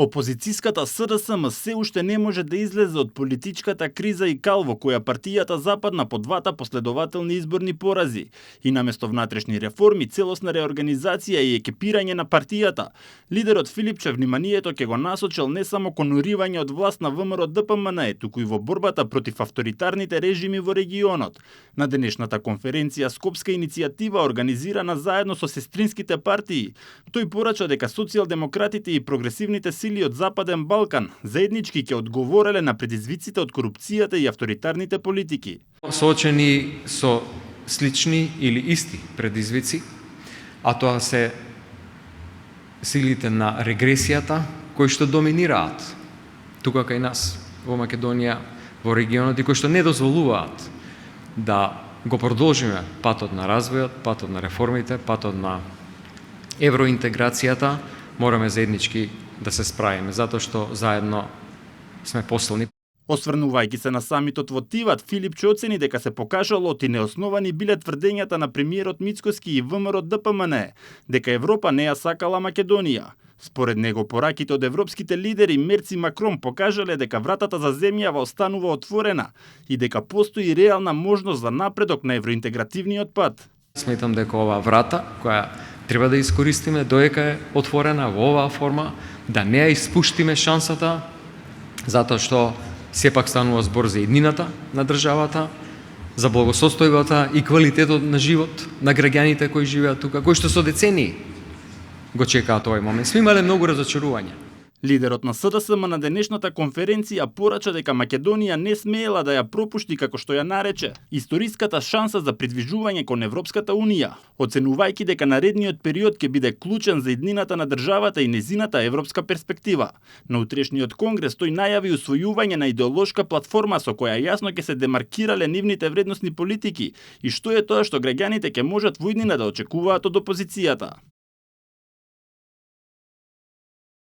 Опозицијската СДСМ се уште не може да излезе од политичката криза и кал во која партијата западна по двата последователни изборни порази и наместо внатрешни реформи, целосна реорганизација и екипирање на партијата. Лидерот Филипчев вниманието ќе го насочил не само кон уривање од власт на ВМРО ДПМН, туку и во борбата против авторитарните режими во регионот. На денешната конференција Скопска иницијатива организирана заедно со сестринските партии, тој порача дека социјалдемократите и прогресивните сили од Западен Балкан заеднички ќе одговореле на предизвиците од корупцијата и авторитарните политики. Соочени со слични или исти предизвици, а тоа се силите на регресијата кои што доминираат тука кај нас во Македонија, во регионот и кои што не дозволуваат да го продолжиме патот на развојот, патот на реформите, патот на евроинтеграцијата. Мораме заеднички да се справиме, затоа што заедно сме посилни. Осврнувајќи се на самитот во Тиват, Филипче оцени дека се покажало и неосновани биле тврдењата на премиерот Мицкоски и ВМРО ДПМН, дека Европа не ја сакала Македонија. Според него, пораките од европските лидери Мерц и Макрон покажале дека вратата за земјава останува отворена и дека постои реална можност за напредок на евроинтегративниот пат. Сметам дека оваа врата, која треба да искористиме доека е отворена во оваа форма, да не ја испуштиме шансата, затоа што сепак станува збор за еднината на државата, за благосостојбата и квалитетот на живот на граѓаните кои живеат тука, кои што со децении го чекаат овој момент. Сме имале многу разочарувања. Лидерот на СДСМ на денешната конференција порача дека Македонија не смеела да ја пропушти, како што ја нарече, историската шанса за придвижување кон Европската Унија, оценувајќи дека наредниот период ќе биде клучен за иднината на државата и незината европска перспектива. На утрешниот конгрес тој најави усвојување на идеолошка платформа со која јасно ќе се демаркирале нивните вредносни политики и што е тоа што граѓаните ќе можат во иднина да очекуваат од опозицијата.